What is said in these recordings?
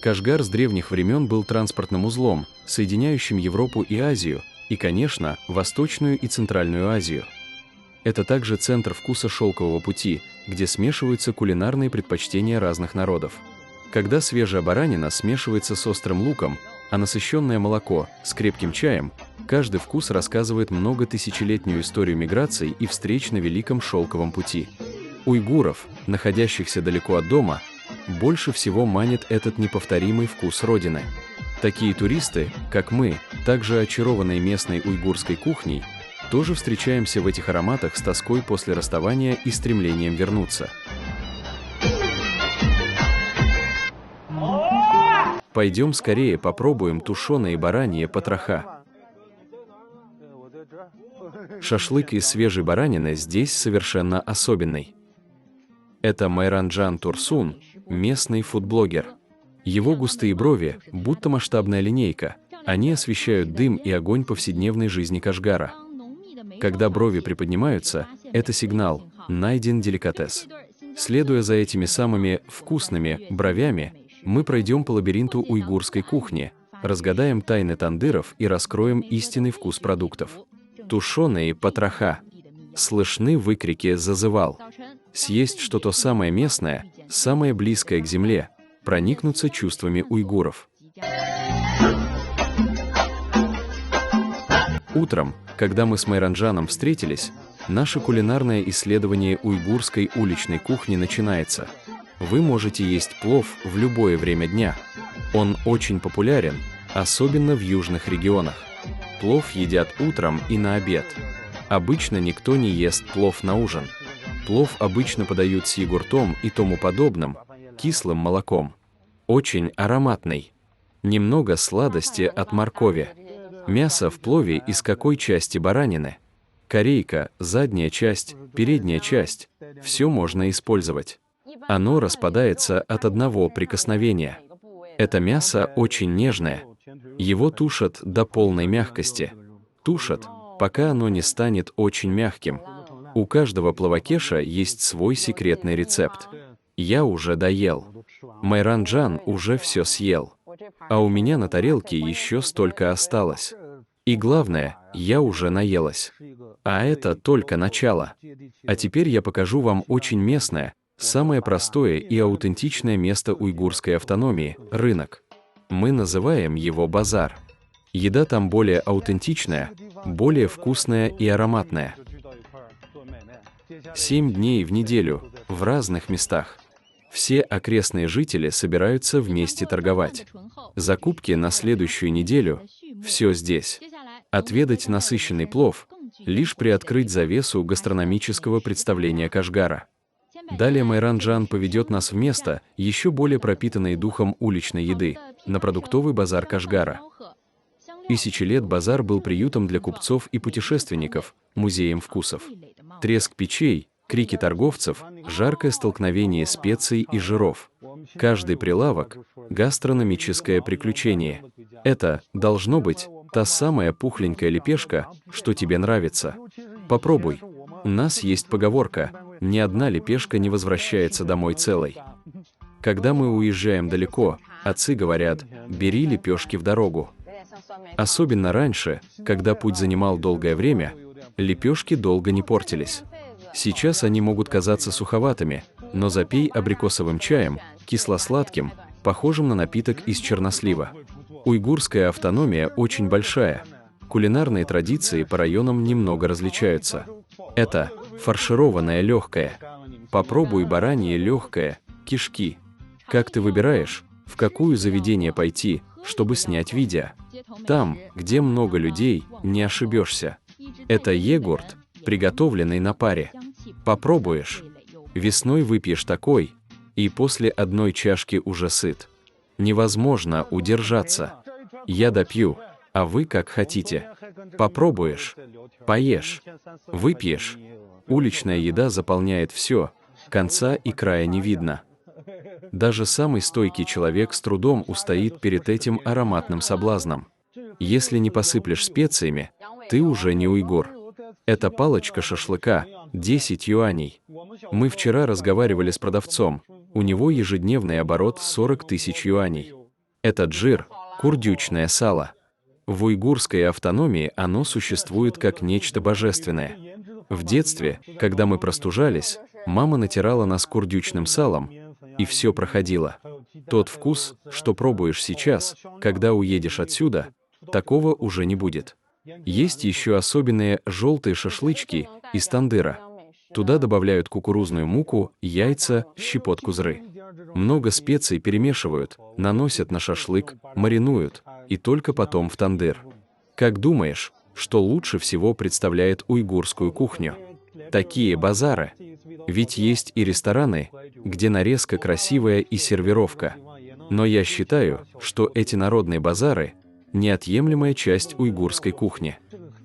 Кашгар с древних времен был транспортным узлом, соединяющим Европу и Азию, и, конечно, Восточную и Центральную Азию. Это также центр вкуса шелкового пути, где смешиваются кулинарные предпочтения разных народов. Когда свежая баранина смешивается с острым луком, а насыщенное молоко с крепким чаем, каждый вкус рассказывает многотысячелетнюю историю миграций и встреч на Великом шелковом пути. Уйгуров, находящихся далеко от дома, больше всего манит этот неповторимый вкус родины. Такие туристы, как мы, также очарованные местной уйгурской кухней, тоже встречаемся в этих ароматах с тоской после расставания и стремлением вернуться. Пойдем скорее попробуем тушеные бараньи потроха. Шашлык из свежей баранины здесь совершенно особенный. Это Майранджан Турсун, местный фудблогер. Его густые брови, будто масштабная линейка, они освещают дым и огонь повседневной жизни Кашгара. Когда брови приподнимаются, это сигнал «найден деликатес». Следуя за этими самыми вкусными бровями, мы пройдем по лабиринту уйгурской кухни, разгадаем тайны тандыров и раскроем истинный вкус продуктов. Тушеные потроха. Слышны выкрики «зазывал». Съесть что-то самое местное, самое близкое к земле, проникнуться чувствами уйгуров. Утром, когда мы с Майранджаном встретились, наше кулинарное исследование уйгурской уличной кухни начинается. Вы можете есть плов в любое время дня. Он очень популярен, особенно в южных регионах. Плов едят утром и на обед. Обычно никто не ест плов на ужин. Плов обычно подают с йогуртом и тому подобным, кислым молоком. Очень ароматный. Немного сладости от моркови. Мясо в плове из какой части баранины? Корейка, задняя часть, передняя часть – все можно использовать. Оно распадается от одного прикосновения. Это мясо очень нежное. Его тушат до полной мягкости. Тушат, пока оно не станет очень мягким. У каждого плавакеша есть свой секретный рецепт. Я уже доел. Майранджан уже все съел. А у меня на тарелке еще столько осталось. И главное, я уже наелась. А это только начало. А теперь я покажу вам очень местное, самое простое и аутентичное место уйгурской автономии – рынок. Мы называем его базар. Еда там более аутентичная, более вкусная и ароматная. 7 дней в неделю, в разных местах. Все окрестные жители собираются вместе торговать. Закупки на следующую неделю – все здесь. Отведать насыщенный плов – лишь приоткрыть завесу гастрономического представления Кашгара. Далее Майранджан поведет нас в место, еще более пропитанное духом уличной еды, на продуктовый базар Кашгара. Тысячи лет базар был приютом для купцов и путешественников, музеем вкусов. Треск печей, крики торговцев, жаркое столкновение специй и жиров. Каждый прилавок – гастрономическое приключение. Это, должно быть, та самая пухленькая лепешка, что тебе нравится. Попробуй. У нас есть поговорка «Ни одна лепешка не возвращается домой целой». Когда мы уезжаем далеко, отцы говорят «бери лепешки в дорогу». Особенно раньше, когда путь занимал долгое время, лепешки долго не портились. Сейчас они могут казаться суховатыми, но запей абрикосовым чаем, кисло-сладким, похожим на напиток из чернослива. Уйгурская автономия очень большая. Кулинарные традиции по районам немного различаются. Это фаршированное легкое. Попробуй баранье легкое, кишки. Как ты выбираешь, в какое заведение пойти, чтобы снять видео? Там, где много людей, не ошибешься. Это йогурт, приготовленный на паре. Попробуешь. Весной выпьешь такой, и после одной чашки уже сыт. Невозможно удержаться. Я допью, а вы как хотите. Попробуешь, поешь, выпьешь. Уличная еда заполняет все, конца и края не видно. Даже самый стойкий человек с трудом устоит перед этим ароматным соблазном. Если не посыплешь специями, ты уже не уйгур. Это палочка шашлыка, 10 юаней. Мы вчера разговаривали с продавцом, у него ежедневный оборот 40 000 юаней. Это джир, курдючное сало. В уйгурской автономии оно существует как нечто божественное. В детстве, когда мы простужались, мама натирала нас курдючным салом, и все проходило. Тот вкус, что пробуешь сейчас, когда уедешь отсюда, такого уже не будет. Есть еще особенные желтые шашлычки из тандыра. Туда добавляют кукурузную муку, яйца, щепотку зры. Много специй перемешивают, наносят на шашлык, маринуют, и только потом в тандыр. Как думаешь, что лучше всего представляет уйгурскую кухню? Такие базары. Ведь есть и рестораны, где нарезка красивая и сервировка. Но я считаю, что эти народные базары – неотъемлемая часть уйгурской кухни.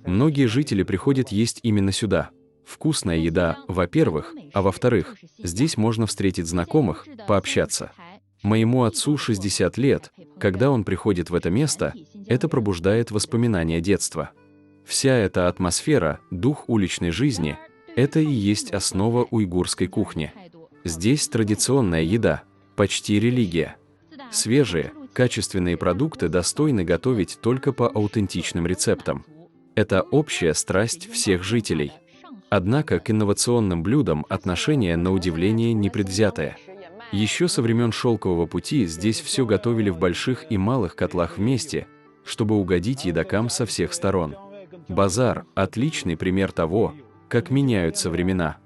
Многие жители приходят есть именно сюда. Вкусная еда, во-первых, а во-вторых, здесь можно встретить знакомых, пообщаться. Моему отцу 60 лет, когда он приходит в это место, это пробуждает воспоминания детства. Вся эта атмосфера, дух уличной жизни – это и есть основа уйгурской кухни. Здесь традиционная еда, почти религия. Свежие, качественные продукты достойны готовить только по аутентичным рецептам. Это общая страсть всех жителей. Однако к инновационным блюдам отношение, на удивление, непредвзятое. Еще со времен Шелкового пути здесь все готовили в больших и малых котлах вместе, чтобы угодить едокам со всех сторон. Базар – отличный пример того, как меняются времена.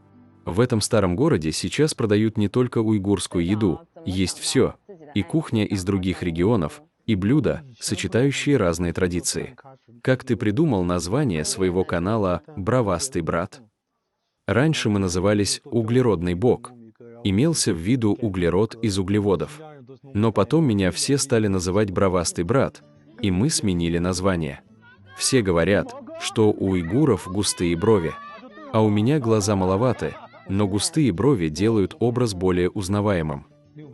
В этом старом городе сейчас продают не только уйгурскую еду, есть все, и кухня из других регионов, и блюда, сочетающие разные традиции. Как ты придумал название своего канала «Бравастый брат»? Раньше мы назывались «Углеродный бог». Имелся в виду углерод из углеводов. Но потом меня все стали называть «Бравастый брат», и мы сменили название. Все говорят, что у уйгуров густые брови. А у меня глаза маловаты, но густые брови делают образ более узнаваемым.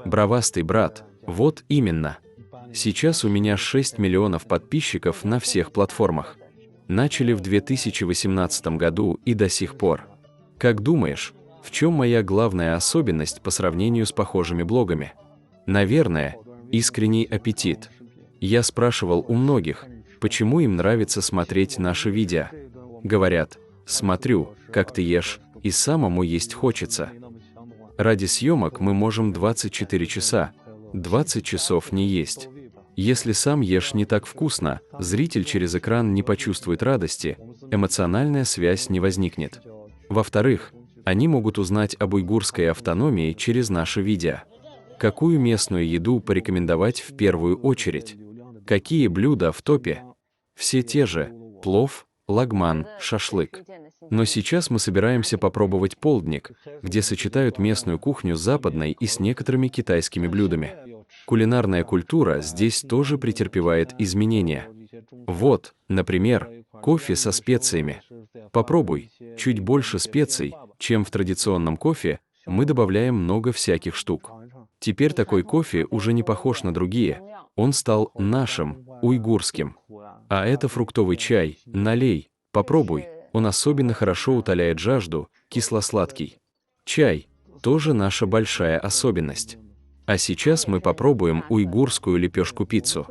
«Бравастый брат» — вот именно. Сейчас у меня 6 миллионов подписчиков на всех платформах. Начали в 2018 году и до сих пор. Как думаешь, в чем моя главная особенность по сравнению с похожими блогами? Наверное, искренний аппетит. Я спрашивал у многих, почему им нравится смотреть наши видео. Говорят, смотрю, как ты ешь, и самому есть хочется. Ради съемок мы можем 24 часа, 20 часов не есть. Если сам ешь не так вкусно, зритель через экран не почувствует радости, эмоциональная связь не возникнет. Во-вторых, они могут узнать об уйгурской автономии через наши видео. Какую местную еду порекомендовать в первую очередь? Какие блюда в топе? Все те же – плов, лагман, шашлык. Но сейчас мы собираемся попробовать полдник, где сочетают местную кухню с западной и с некоторыми китайскими блюдами. Кулинарная культура здесь тоже претерпевает изменения. Вот, например, кофе со специями. Попробуй, чуть больше специй, чем в традиционном кофе, мы добавляем много всяких штук. Теперь такой кофе уже не похож на другие, он стал нашим, уйгурским. А это фруктовый чай, налей, попробуй, он особенно хорошо утоляет жажду, кисло-сладкий. Чай – тоже наша большая особенность. А сейчас мы попробуем уйгурскую лепешку-пиццу.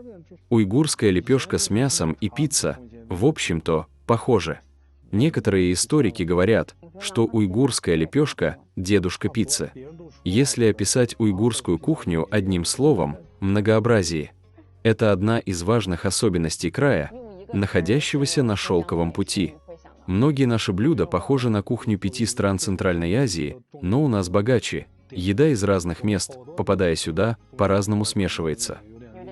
Уйгурская лепешка с мясом и пицца, в общем-то, похожи. Некоторые историки говорят, что уйгурская лепешка – дедушка пиццы. Если описать уйгурскую кухню одним словом – многообразие. Это одна из важных особенностей края, находящегося на шелковом пути. Многие наши блюда похожи на кухню 5 стран Центральной Азии, но у нас богаче. Еда из разных мест, попадая сюда, по-разному смешивается.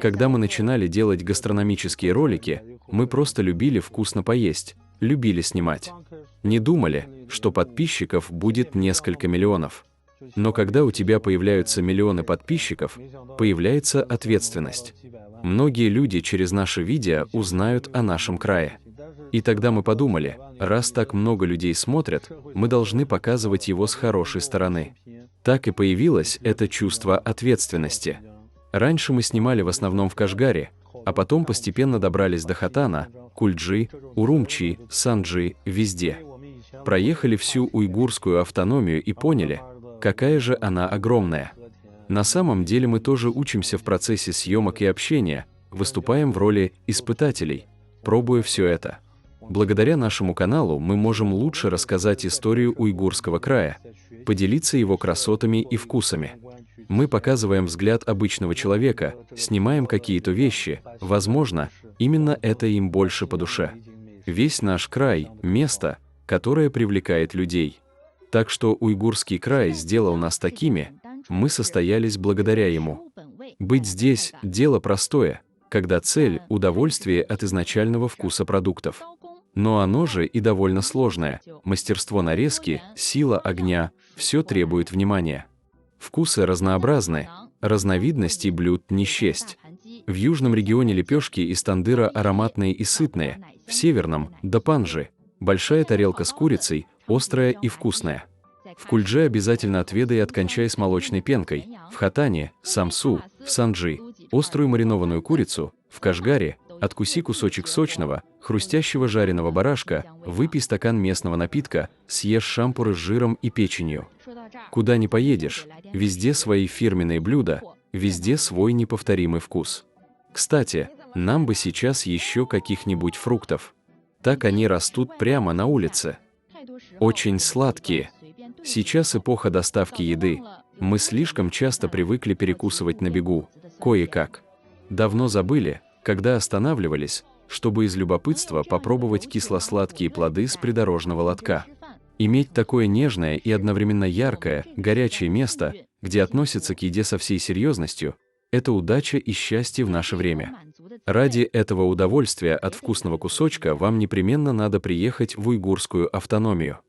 Когда мы начинали делать гастрономические ролики, мы просто любили вкусно поесть, любили снимать. Не думали, что подписчиков будет несколько миллионов. Но когда у тебя появляются миллионы подписчиков, появляется ответственность. Многие люди через наши видео узнают о нашем крае. И тогда мы подумали, раз так много людей смотрят, мы должны показывать его с хорошей стороны. Так и появилось это чувство ответственности. Раньше мы снимали в основном в Кашгаре, а потом постепенно добрались до Хотана, Кульджи, Урумчи, Санджи, везде. Проехали всю уйгурскую автономию и поняли, какая же она огромная. На самом деле мы тоже учимся в процессе съемок и общения, выступаем в роли испытателей, пробуя все это. Благодаря нашему каналу мы можем лучше рассказать историю уйгурского края, поделиться его красотами и вкусами. Мы показываем взгляд обычного человека, снимаем какие-то вещи, возможно, именно это им больше по душе. Весь наш край – место, которое привлекает людей. Так что уйгурский край сделал нас такими, мы состоялись благодаря ему. Быть здесь – дело простое, когда цель – удовольствие от изначального вкуса продуктов. Но оно же и довольно сложное. Мастерство нарезки, сила огня – все требует внимания. Вкусы разнообразны, разновидностей блюд не счесть. В южном регионе лепешки из тандыра ароматные и сытные, в северном – дапанжи, большая тарелка с курицей, острая и вкусная. В Кульджи обязательно отведай от кончай с молочной пенкой, в Хатане – самсу, в Санджи – острую маринованную курицу, в Кашгаре – откуси кусочек сочного, хрустящего жареного барашка, выпей стакан местного напитка, съешь шампуры с жиром и печенью. Куда ни поедешь, везде свои фирменные блюда, везде свой неповторимый вкус. Кстати, нам бы сейчас еще каких-нибудь фруктов. Так они растут прямо на улице. Очень сладкие. Сейчас эпоха доставки еды. Мы слишком часто привыкли перекусывать на бегу, кое-как. Давно забыли, когда останавливались, чтобы из любопытства попробовать кисло-сладкие плоды с придорожного лотка. Иметь такое нежное и одновременно яркое, горячее место, где относятся к еде со всей серьезностью, это удача и счастье в наше время. Ради этого удовольствия от вкусного кусочка вам непременно надо приехать в уйгурскую автономию.